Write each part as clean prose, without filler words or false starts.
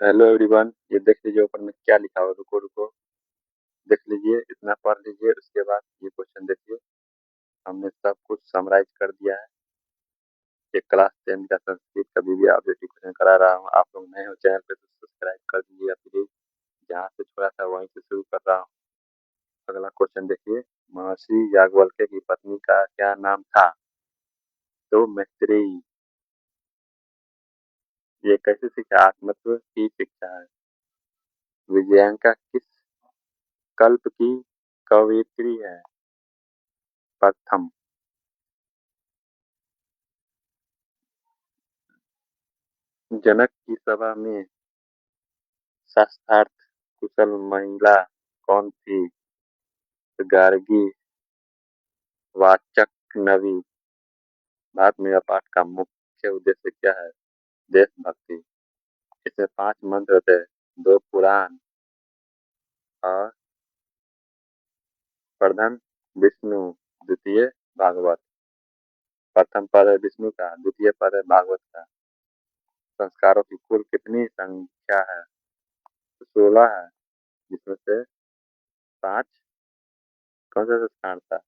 Hello everyone, ये देख लीजिए ऊपर में क्या लिखा हुआ है। रुको रुको, देख लीजिए, इतना पढ़ लीजिए। उसके बाद ये क्वेश्चन देखिए। हमने सब कुछ समराइज कर दिया है। ये क्लास 10 का संस्कृत का भी ऑब्जेक्टिव क्वेश्चन करा रहा हूँ। आप लोग नए हो चैनल पे तो सब्सक्राइब कर दीजिएगा प्लीज। जहाँ से छोड़ा था वहीं से शुरू कर रहा हूँ। अगला क्वेश्चन देखिए। महर्षि याज्ञवल्क्य की पत्नी का क्या नाम था? तो मैत्रेयी। ये कैसे शिक्षा? आत्मत्व की शिक्षा है। विजयांका किस कल्प की कवयित्री है? प्रथम। जनक की सभा में शास्त्रार्थ कुशल महिला कौन थी? गार्गी। वाचक्नवी। भारत मेरा पाठ का मुख्य उद्देश्य क्या है? देशभक्ति। इसमें 5 मंत्र होते हैं। 2 पुराण और प्रथम विष्णु, द्वितीय भागवत। प्रथम पद है विष्णु का, द्वितीय पद है भागवत का। संस्कारों की कुल कितनी संख्या है? 16 है, जिसमें से 5 कौन सा संस्कार था?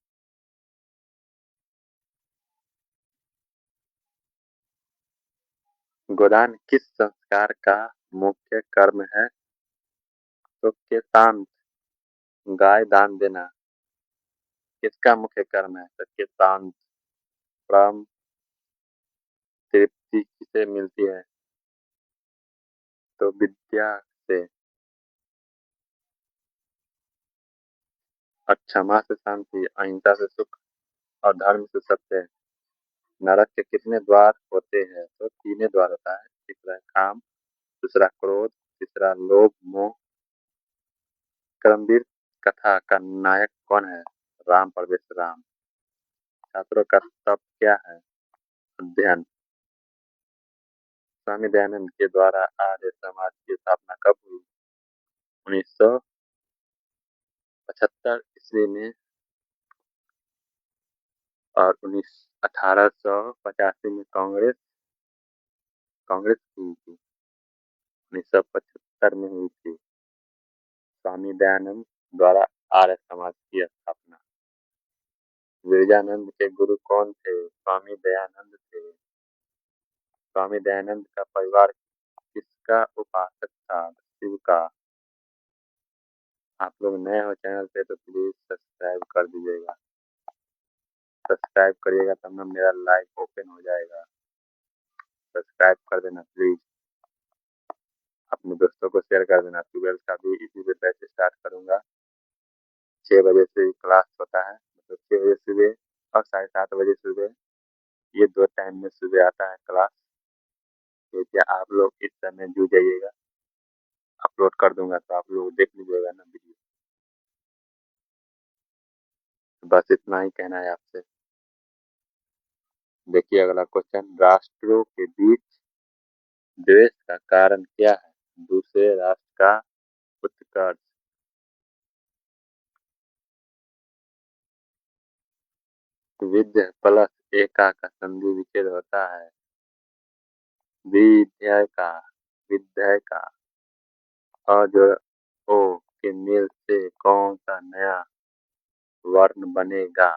गोदान किस संस्कार का मुख्य कर्म है? तो केतान, गाय दान देना किसका मुख्य कर्म है? तो केतान। परम तृप्ति किसे मिलती है? तो विद्या से। और क्षमा से शांति, अहिंसा से सुख और धर्म से सत्य। नरक के कितने द्वार होते हैं? तो 3 द्वार होता है। तीसरा है काम, दूसरा क्रोध, तीसरा लोभ मोह। कर्मवीर कथा का नायक कौन है? राम परवेश राम। छात्रों का तप क्या है? अध्ययन। स्वामी दयानंद के द्वारा आर्य समाज की स्थापना कब हुई? 1975 ईस्वी में। और 1885 में कांग्रेस कांग्रेस की हुई थी। 1975 में हुई थी। स्वामी दयानंद द्वारा आर्य समाज की स्थापना। विवेकानंद के गुरु कौन थे? स्वामी दयानंद थे। स्वामी दयानंद का परिवार किसका उपासक था? शिव का। आप लोग नए हो चैनल पे तो प्लीज सब्सक्राइब कर दीजिएगा। सब्सक्राइब करिएगा तब ना मेरा लाइव ओपन हो जाएगा। सब्सक्राइब कर देना प्लीज। अपने दोस्तों को शेयर कर देना। 12 का भी इसी पे बैच स्टार्ट करूंगा। 6 बजे से ही क्लास होता है, मतलब 6 बजे सुबह और 7:30 बजे सुबह। ये 2 टाइम में सुबह आता है क्लास। तो क्या आप लोग इस समय जुड़ जाइएगा। अपलोड कर दूंगा तो आप लोग देख लीजिएगा ना वीडियो। बस इतना ही कहना है आपसे। देखिए अगला क्वेश्चन। राष्ट्रों के बीच द्वेष का कारण क्या है? दूसरे राष्ट्र का उत्कर्ष। विद्य प्लस एका का संधि विच्छेद होता है। विद्या का, विद्या का। और जो ओ के मेल से कौन सा नया वर्ण बनेगा?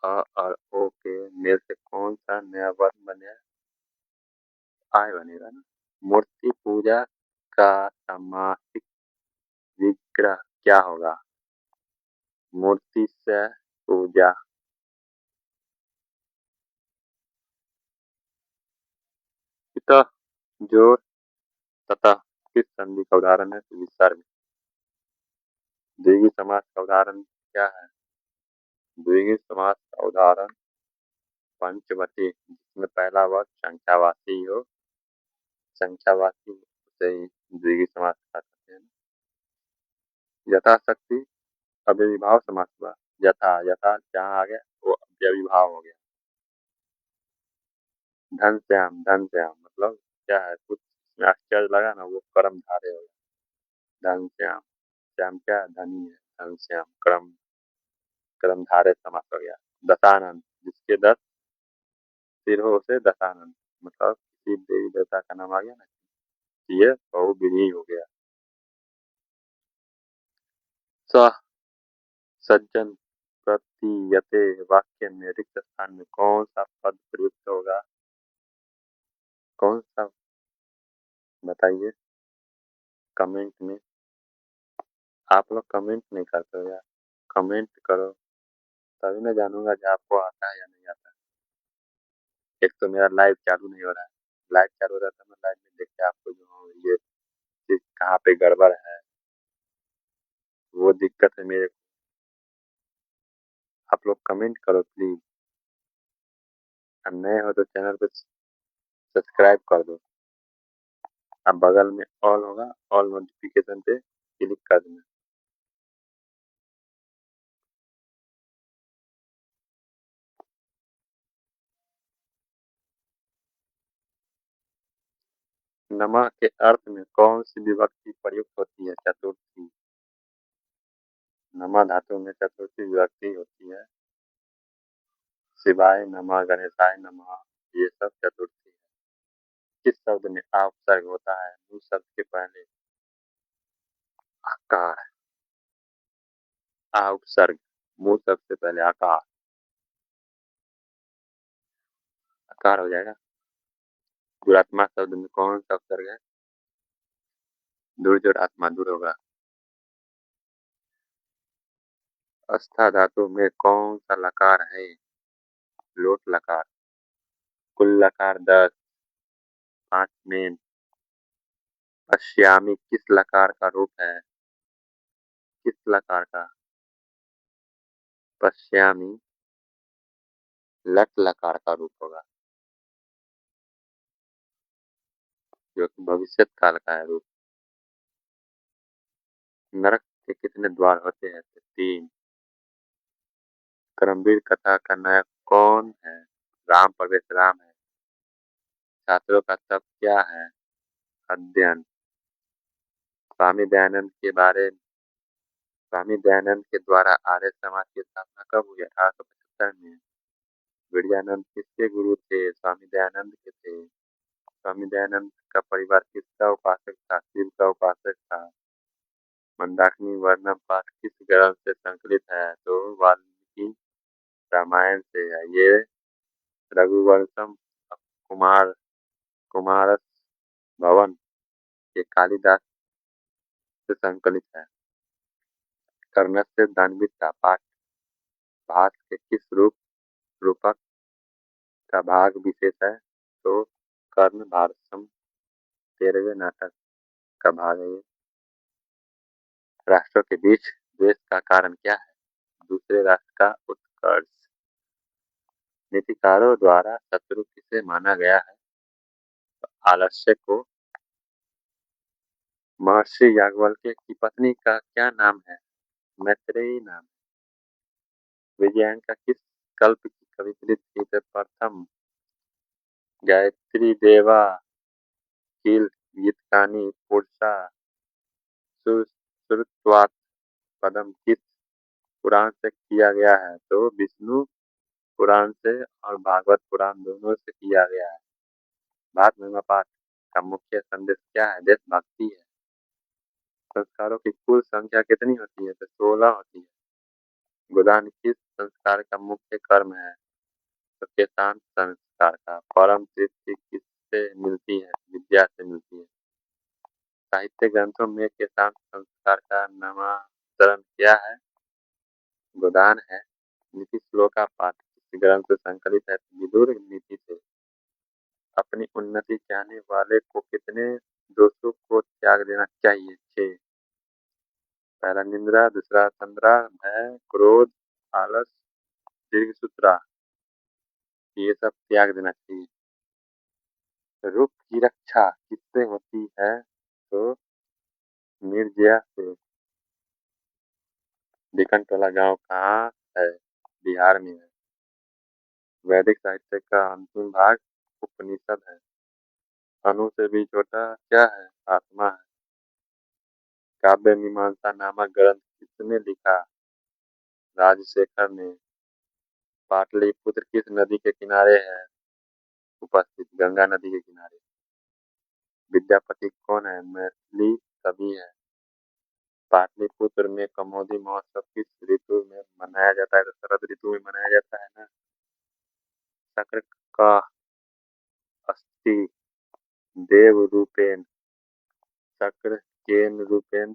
अ और ओ के मेल से कौन सा नया वर्ण बनेगा? आय बनेगा ना। मूर्ति पूजा का सामासिक विग्रह क्या होगा? मूर्ति से पूजा। इतः, जो, तथा किस संधि का उदाहरण है? तो विसर्ग। द्विगु समास का उदाहरण क्या है? द्विगु समास का उदाहरण पंचवटी, जिसमें पहला वर्ग संख्यावाची हो। संख्यावाची से ही द्विगु समास का कहते हैं। यथाशक्ति अव्ययीभाव समास हुआ। यथा यथा जहाँ आ गया वो अव्ययीभाव हो गया। धन श्याम, धन श्याम मतलब क्या है? कुछ इसमें आश्चर्य लगा ना, वो कर्म धारे हो गया। धन श्याम, श्याम क्या है? धनी है। धन श्याम कर्म कर्म धारे समास हो गया। दशानन, जिसके 10 सिर हो उसे दशानन मतलब किसी देवी देवता का नाम आ गया ना। ये बहुव्रीहि हो गया। स सज्जन प्रतीयते वाक्य में रिक्त स्थान में कौन सा पद प्रयुक्त होगा? कौन सा? बताइए कमेंट में। आप लोग कमेंट नहीं करते हो यार, कमेंट करो तभी मैं जानूंगा कि आपको आता है या नहीं आता है। एक तो मेरा लाइव चालू नहीं हो रहा है, लाइव चालू रहता है मैं लाइव में देख के आपको जो हूँ ये चीज कहाँ पे गड़बड़ है वो दिक्कत है मेरे को। आप लोग कमेंट करो प्लीज, और नए हो तो चैनल को सब्सक्राइब कर दो। अब बगल में ऑल होगा, ऑल नोटिफिकेशन पे क्लिक कर देना। नमः के अर्थ में कौन सी विभक्ति प्रयुक्त होती है? चतुर्थी। नमः धातु में चतुर्थी विभक्ति होती है। शिवाय नमः, गणेशाय नमः, ये सब चतुर्थी है। किस शब्द में आ उपसर्ग होता है? मूल शब्द के पहले आकार। आ उपसर्ग मूल शब्द से पहले आकार, आकार हो जाएगा। दुरात्मा शब्द में कौन सा उपसर्ग है? दूर जोड़ आत्मा दूर होगा। अस्था धातु में कौन सा लकार है? लोट लकार। कुल लकार 10, 5 मेन। पश्यामी किस लकार का रूप है? किस लकार का? पश्यामी लट लकार का रूप होगा, जो कि भविष्य काल का है रूप। नरक के कितने द्वार होते हैं? तो 3। कर्मवीर कथा का नायक कौन है? राम प्रवेश राम है। छात्रों का तप क्या है? अध्ययन। स्वामी दयानंद के द्वारा आर्य समाज की स्थापना कब हुई? 1875 में। विजयानंद किसके गुरु थे? स्वामी दयानंद के थे। स्वामी दयानंद का परिवार किसका उपासक था? शिव का उपासक था। मंदाकिनी वर्णम पाठ किस ग्रंथ से संकलित है? तो वाल्मीकि रामायण से है। ये रघुवंशम कुमार कुमारस भवन ये कालिदास से संकलित है। कर्णस्य दानविता पाठ भास के किस रूपक का भाग विशेष है? तो कर्ण भारसम 13वें नाटक का भाग है ये। राष्ट्रों के बीच द्वेष का कारण क्या है? दूसरे राष्ट्र का उत्कर्ष। नीतिकारों द्वारा शत्रु किसे माना गया है? आलस्य को। महर्षि याज्ञवल्क्य की पत्नी का क्या नाम है? मैत्रेयी नाम। विजयन का किस कल्प की कविकृत गीत प्रथम? गायत्री देवा किल गीतकानी पुरुषा श्रुत्वात् पदम किस पुराण से किया गया है? तो विष्णु पुराण से और भागवत पुराण दोनों से किया गया है। भारत महिमा पाठ का मुख्य संदेश क्या है? देशभक्ति है। संस्कारों की कुल संख्या कितनी होती है? तो 16 होती है। गोदान किस संस्कार का मुख्य कर्म है? तो केशांत संस्कार का। परम तृप्ति किससे मिलती है? विद्या से मिलती है। साहित्य ग्रंथों में केशांत संस्कार का नामांतरण क्या है? गोदान है। नीति श्लोक का पाठ किस ग्रंथ से संकलित है? विदुर नीति से। अपनी उन्नति चाहने वाले को कितने दोषों को त्याग देना चाहिए? 6। पहला निंद्रा, दूसरा तंद्रा, भय, क्रोध, आलस, दीर्घसूत्रा, ये सब त्याग देना चाहिए। रूप की रक्षा किससे होती है? तो निर्जया से। बिकनटोला गांव कहाँ है? बिहार में है। वैदिक साहित्य का अंतिम भाग उपनिषद है। अणु से भी छोटा क्या है? आत्मा है। काव्य मीमांसा नामक ग्रंथ किसने लिखा? राजशेखर ने। पाटलिपुत्र किस नदी के किनारे है उपस्थित? गंगा नदी के किनारे। विद्यापति कौन है? मैथिली कवि है। पाटलिपुत्र में कमोदी महोत्सव किस ऋतु में मनाया जाता है? तो शरद ऋतु में मनाया जाता है ना। शक्र का अस्थि देव रूपेण शक्र केन रूपेण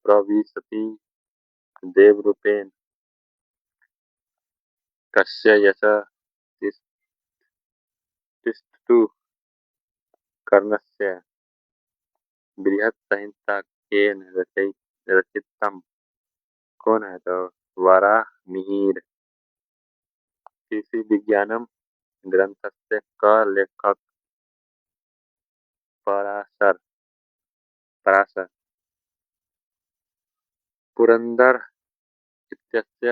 प्रविशति देव रूपेण कस्य यश तिष्ठतु कर्णस्य बृहत् संहिता केन रचितम? कौन है? तो वराहमिहिर। कृषि विज्ञानम ग्रंथस्य क लेखक? पराशर। पराशर। पुरंदर इत्यस्य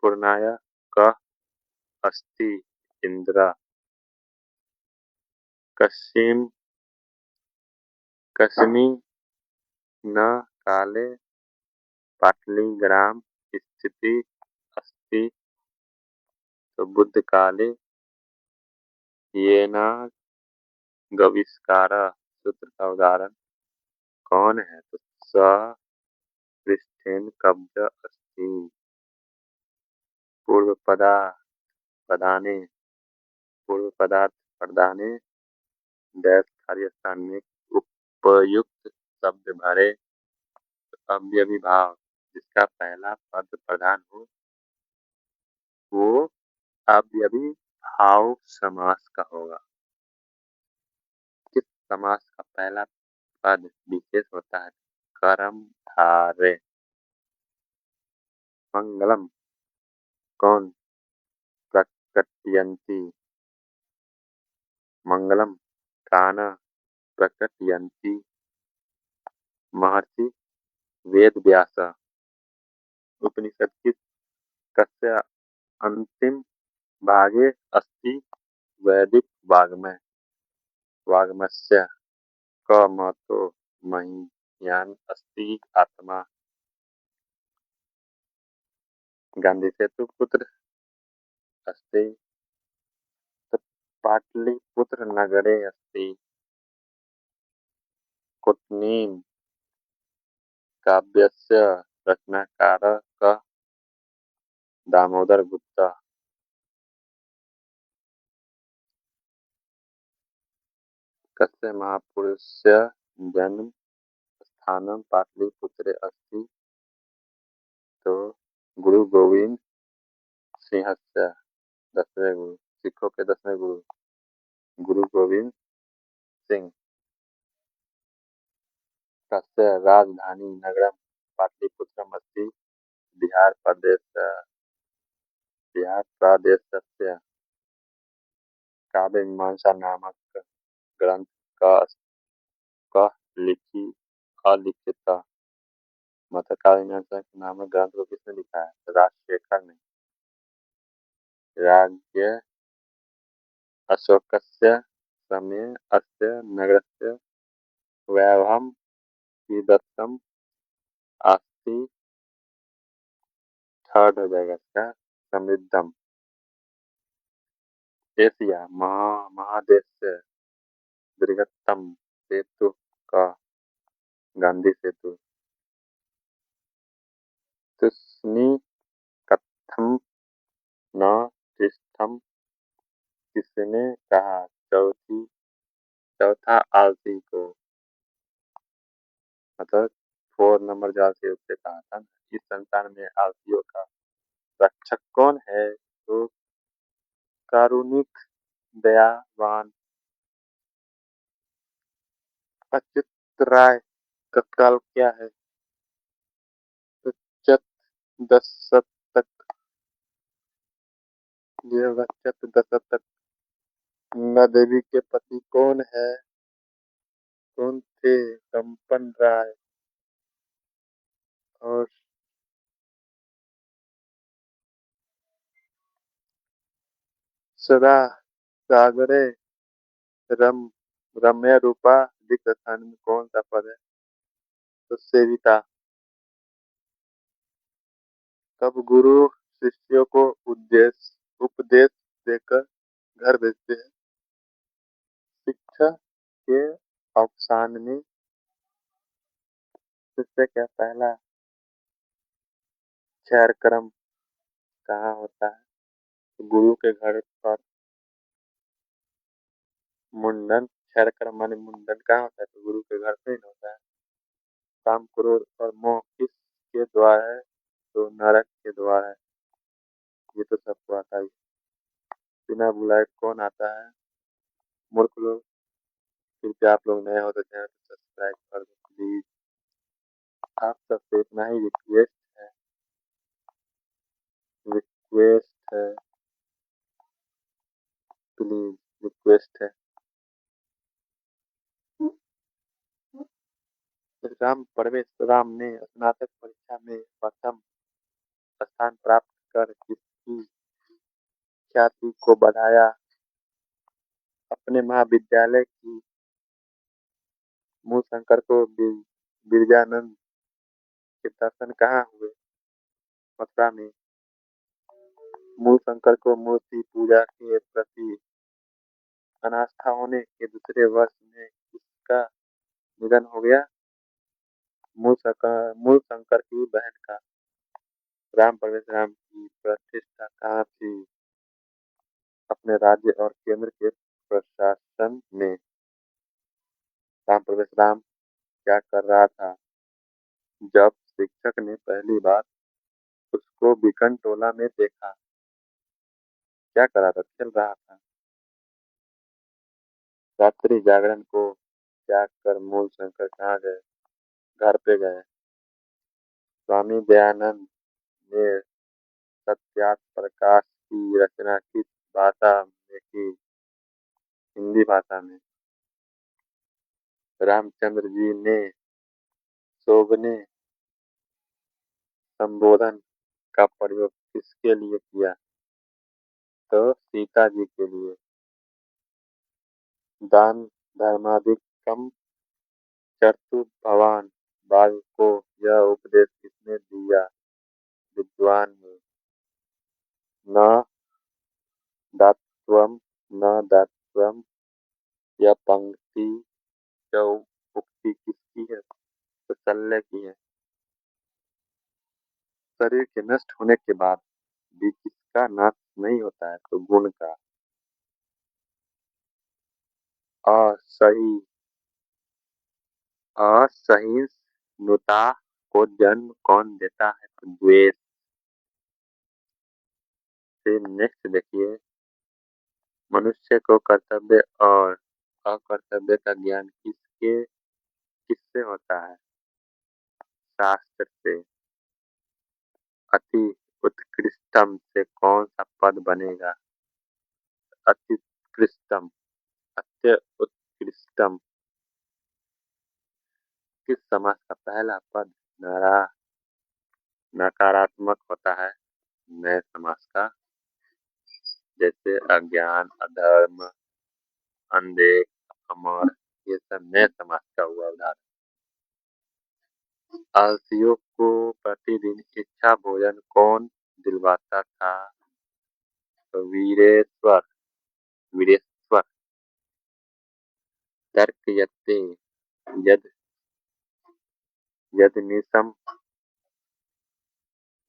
पूर्णाय कः अस्ति? इंदिरा। कस्मिन् न काले पाटलिग्राम स्थितिः अस्ति? तो बुद्ध काले। येनागविष्कारः सूत्र का उदाहरण कौन है? तो स पृष्ठेन कब्ज अस्ति। पूर्व पदाने पूर्व पदार्थ प्रदाने डैश खाली स्थान में उपयुक्त शब्द भरे। अव्ययी भाव जिसका पहला पद प्रधान हो वो अव्ययी भाव समास का होगा। किस समास का पहला पद विशेष होता है? कर्मधारय। मंगलम कौन प्रकटयन्ति? मंगलम कान प्रकटयन्ति? महर्षि वेद व्यास। उपनिषद किस कस्य अंतिम भागे अस्ति? वैदिक वाग्मय। वाग्मयस्य क महतो महीयान अस्ति आत्मा। गांधी सेतु पुत्र अस्ति। पाटलिपुत्र नगरे अस्ति। कुटनीम काव्यस्य रचनाकारः कः? दामोदर गुप्ता। कस्य महापुरुषस्य जन्म स्थानं पाटलिपुत्रे अस्ति? तो गुरु गोविंद सिंहस्य 10वें गुरु। सिखों के 10वें गुरु गुरु गोविंद सिंह। तस्य राजधानी नगरं पाटलिपुत्रम् अस्ति। बिहार प्रदेशस्य काव्य मीमांसा नामक ग्रंथ कः अलिखित? मतलब काव्य मीमांसा नामक ग्रंथ को किसने लिखा है? राजशेखर ने। राज्य अशोकस्य समये अस्य नगरस्य वैभवं कीदृशम् अस्ति? थर्ड हो जाएगा इसका, समृद्धम। एशिया महादेश दीर्घतम सेतु का? गांधी सेतु। तुस्नि कथम न तिष्ठम किसने कहा? चौथा आलसी को। मतलब 4 नंबर जालसी उससे कहा था। इस संसार में आलसियों का रक्षक कौन है? तो कारुणिक दयावान। अच्युत राय का काल क्या है? तो चत दशतक। ये होगा चत दशतक। गंगा देवी के पति कौन है? कौन थे? कंपन राय। और सदा सागरे रम रम्य रूपा रिक्त स्थान में कौन सा पद है? तो सेविता। कब गुरु शिष्यों को उपदेश देकर घर भेजते हैं? शिक्षा के ऑप्शन में इससे क्या पहला क्षय क्रम कहाँ होता है? तो गुरु के घर पर मुंडन, क्षय क्रम माने मुंडन कहाँ होता है? तो गुरु के घर पे ही ना होता है। काम, क्रोध और मोह किसके द्वार है? तो नरक के द्वार है। ये तो सबको आता ही। बिना बुलाए कौन आता है? मूर्ख लोग। क्योंकि आप लोग नए हो तो चैनल को सब्सक्राइब कर दो प्लीज। आप सबसे इतना ही रिक्वेस्ट है, प्लीज रिक्वेस्ट है। राम परवेश ने स्नातक परीक्षा में प्रथम स्थान प्राप्त कर किसकी ख्याति को बढ़ाया? अपने महाविद्यालय की मूल शंकर को बिरजानंद के दर्शन कहाँ हुए? मथुरा में। मूल शंकर को मूर्ति पूजा के प्रति अनास्था होने के दूसरे वर्ष में किसका निधन हो गया? मूल शंकर की बहन का। राम परवेश की प्रतिष्ठा कहाँ थी? अपने राज्य और केंद्र के प्रशासन में। राम परवेश क्या कर रहा था जब शिक्षक ने पहली बार उसको बिकन टोला में देखा? क्या कर रहा था? खेल रहा था। रात्रि जागरण को त्याग कर मूल शंकर कहाँ गए? घर पे गए। स्वामी दयानंद ने सत्यार्थ प्रकाश की रचना किस भाषा में की? हिंदी भाषा में। रामचंद्र जी ने शोभने संबोधन का प्रयोग किसके लिए किया? तो सीता जी के लिए। दान धर्माधिकम चर्तु भवान बाल को यह उपदेश किसने दिया? विद्वान ने। न दातव्यम न दातव्यम, यह पंक्ति या उक्ति किसकी है? तो शल्य की है। शरीर के नष्ट होने के बाद भी किसका नाश नहीं होता है? तो गुण का। असही असहिष्णुता को जन्म कौन देता है? तो द्वेष। फिर नेक्स्ट देखिए, मनुष्य को कर्तव्य और अकर्तव्य का ज्ञान किससे होता है? शास्त्र से। अति उत्कृष्टम से कौन सा पद बनेगा? अति उत्कृष्टम, अत्य उत्कृष्टम किस समास का पहला पद नकारात्मक होता है? नए समास का। जैसे अज्ञान, अधर्म, अनदेख, अमर, ये सब नए समास का हुआ उदाहरण। आलसियों को प्रतिदिन इच्छा भोजन कौन दिलवाता था? तो वीरेश्वर। वीरेश्वर। तर्क यत्ते यद यदनिशम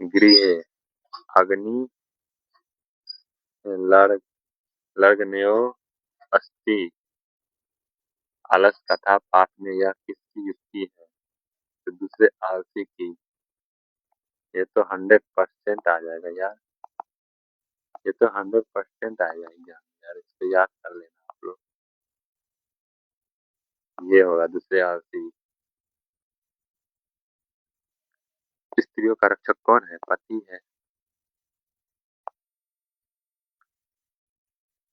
गृहे अग्नि लग्नयो अस्ति। आलस कथा पाठ में यह किसकी युक्ति है? तो दूसरे आलसी की। ये तो 100% आ जाएगा यार। ये तो 100% आ जाएगा यार, इसको याद कर लेना आप लोग। ये होगा दूसरे आलसी। स्त्रियों का रक्षक कौन है? पति है।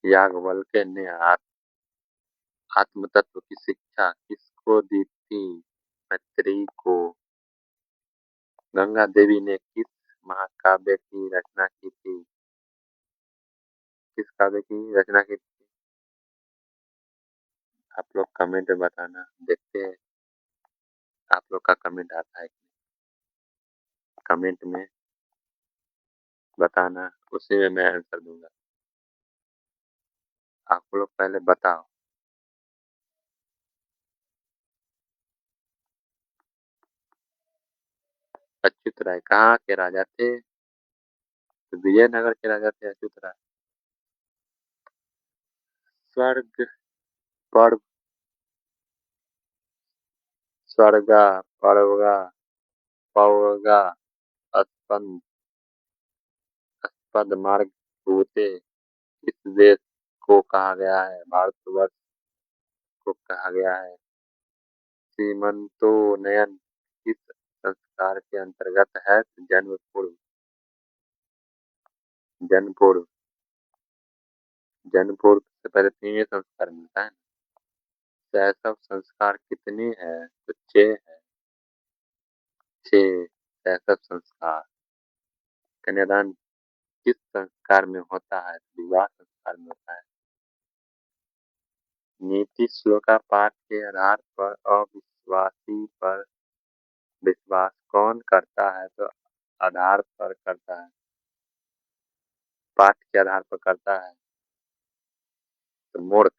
याज्ञवल्क्य ने आत्म तत्व की शिक्षा किसको दी थी? मैत्रेयी को। गंगा देवी ने किस महाकाव्य की रचना की थी? किस काव्य की रचना की थी? आप लोग कमेंट में बताना, देखते हैं आप लोग का कमेंट आता है। कमेंट में बताना, उसी में मैं आंसर दूंगा। आप लोग पहले बताओ। अच्युत राय कहाँ के राजा थे? तो विजयनगर के राजा थे अच्युत राय। स्वर्ग, पर्व, स्वर्गा, पर्वगा, पौगा, स्पंद, पदमार्ग, भूते इस देश को कहा गया है, भारतवर्ष को कहा गया है। सीमंतोन्नयन किस संस्कार के अंतर्गत है? जन्म पूर्व, जन्म पूर्व, जन्म पूर्व से पहले 3 संस्कार मिलता है। शैशव संस्कार कितने हैं? तो 6 है, 6 शैशव संस्कार। कन्यादान किस संस्कार में होता है? विवाह संस्कार में होता है। नीति श्लोक का पाठ के आधार पर अविश्वासी पर विश्वास कौन करता है? तो आधार पर करता है, पाठ के आधार पर करता है तो मूर्ख।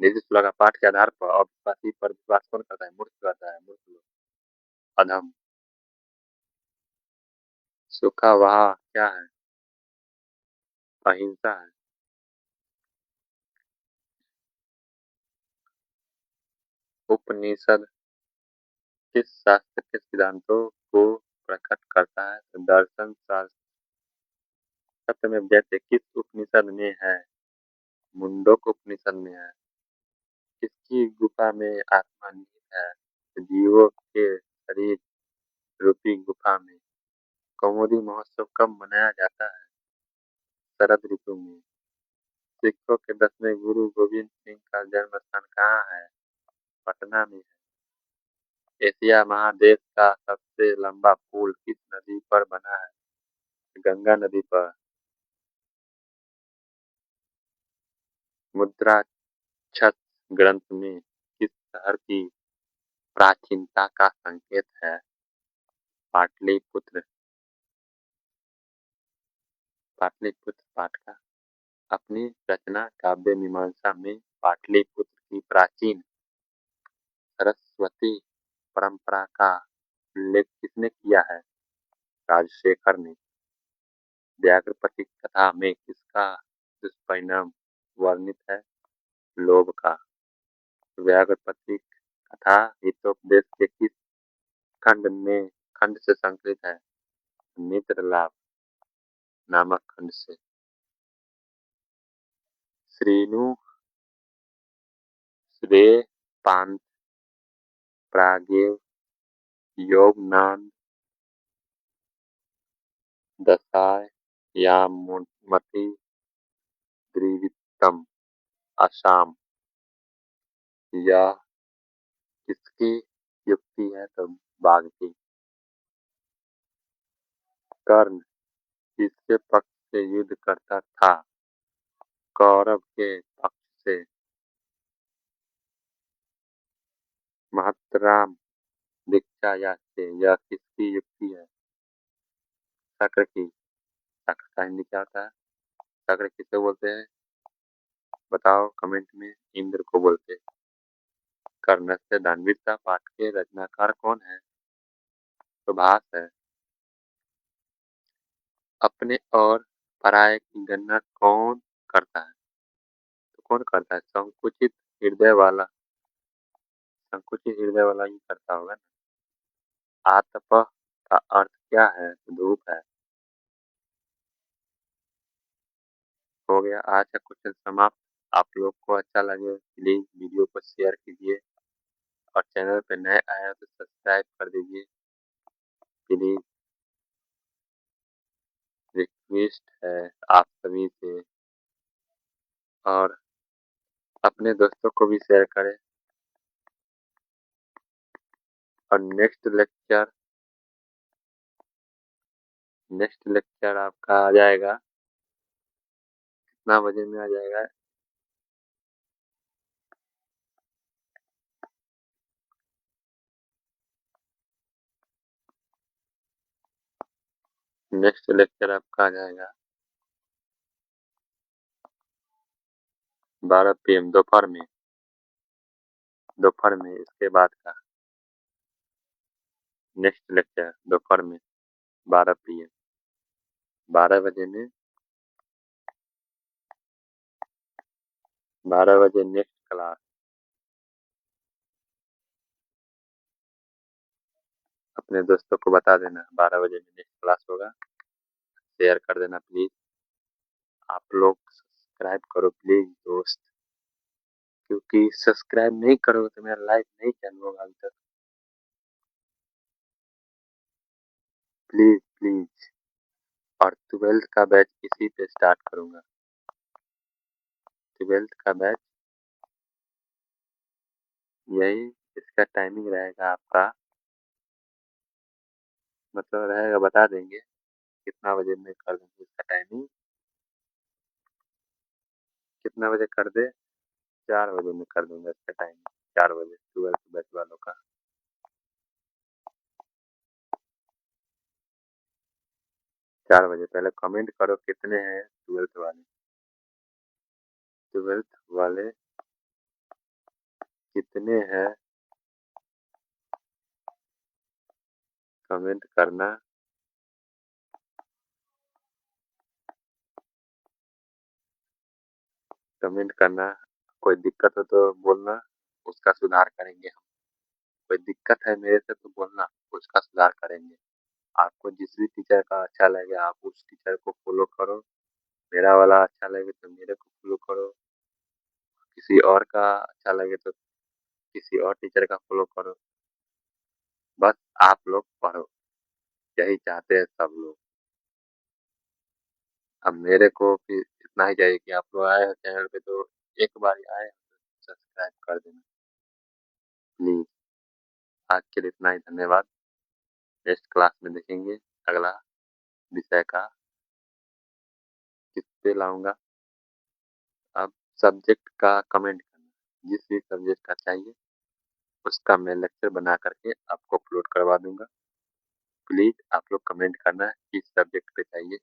नीति श्लोक का पाठ के आधार पर अविश्वासी पर विश्वास कौन करता है? मूर्ख करता है, मूर्ख लोग, अधम। सूखा वहा क्या है? अहिंसा है। उपनिषद किस शास्त्र के सिद्धांतों को प्रकट करता है? तो दर्शन शास्त्र। सत्यमेव जयते किस उपनिषद में है? मुंडक उपनिषद में है। किसकी गुफा में आत्मा निहित है? तो जीवों के शरीर रूपी गुफा में। कौमुदी महोत्सव कब मनाया जाता है? शरद ऋतु में। सिखों के 10वें गुरु गोविंद सिंह का जन्म स्थान कहाँ है? पटना में है। एशिया महादेश का सबसे लंबा पुल किस नदी पर बना है? गंगा नदी पर। मुद्राक्षर ग्रंथ में किस शहर की प्राचीनता का संकेत है? पाटलिपुत्र, पाटलिपुत्र पाठ का। अपनी रचना काव्य मीमांसा में पाटलिपुत्र की प्राचीन सरस्वती परंपरा का उल्लेख किसने किया है? राजशेखर ने। व्याघ्रपति कथा में किसका दुष्परिणाम वर्णित है? लोभ का। व्याघ्रपति कथा हितोपदेश के किस खंड से संकलित है? मित्र लाभ नामक खंड से। श्रीनु श्रेय पांत प्रागेव योगनान दशाय यामति द्रिवितम असाम। यह किसकी युक्ति है? तो बाघ की। कर्ण किसके पक्ष से युद्ध करता था? कौरव के पक्ष से। महतराम दीक्षा या से यह किसकी युक्ति है? शक्र की। शक्र का हिंदी क्या होता है? शक्र किसे बोलते हैं? बताओ कमेंट में। इंद्र को बोलते हैं। कर्ण से दानवीरता पाठ के रचनाकार कौन है? सुभाष है। अपने और पराये की गणना कौन करता है? तो कौन करता है? संकुचित हृदय वाला ही करता होगा ना। आतप का अर्थ क्या है? तो धूप है। हो गया आज का क्वेश्चन समाप्त। आप लोग को अच्छा लगे प्लीज वीडियो को शेयर कीजिए और चैनल पे नए आए हो तो सब्सक्राइब कर दीजिए प्लीज। रिक्वेस्ट है आप सभी से, और अपने दोस्तों को भी शेयर करें। और नेक्स्ट लेक्चर आपका आ जाएगा, कितना बजे में आ जाएगा? नेक्स्ट लेक्चर आपका आ जाएगा 12 PM दोपहर में। इसके बाद का नेक्स्ट लेक्चर दोपहर में। 12 PM 12 बजे में 12 बजे नेक्स्ट क्लास। अपने दोस्तों को बता देना 12 बजे में नेक्स्ट क्लास होगा। शेयर कर देना प्लीज। आप लोग सब्सक्राइब करो प्लीज दोस्त, क्योंकि सब्सक्राइब नहीं करोगे तो मेरा लाइफ नहीं चालू होगा अभी तक। Please please. और 12th का बैच इसी पे स्टार्ट करूंगा। 12th का बैच यही, इसका टाइमिंग रहेगा आपका, मतलब रहेगा, बता देंगे कितना बजे में कर देंगे इसका टाइमिंग। कितना बजे कर दे? 4 बजे में कर दूंगा इसका टाइमिंग। 4 बजे 12th बैच वालों का। 4 बजे पहले कमेंट करो कितने हैं 12th वाले। 12th वाले कितने हैं कमेंट करना। कमेंट करना। कोई दिक्कत हो तो बोलना, उसका सुधार करेंगे हम। कोई दिक्कत है मेरे से तो बोलना, उसका सुधार करेंगे। आपको जिस भी टीचर का अच्छा लगे आप उस टीचर को फॉलो करो। मेरा वाला अच्छा लगे तो मेरे को फॉलो करो। किसी और का अच्छा लगे तो किसी और टीचर का फॉलो करो। बस आप लोग पढ़ो, यही चाहते हैं सब लोग। अब मेरे को भी इतना ही चाहिए कि आप लोग आए हो चैनल पे तो एक बार ही आए तो सब्सक्राइब कर देना प्लीज। आज के लिए इतना ही, धन्यवाद। नेक्स्ट क्लास में देखेंगे अगला विषय का किस पे लाऊंगा। अब सब्जेक्ट का कमेंट करना, जिस भी सब्जेक्ट का चाहिए उसका मैं लेक्चर बना करके आपको अपलोड करवा दूंगा। प्लीज आप लोग कमेंट करना किस सब्जेक्ट पे चाहिए।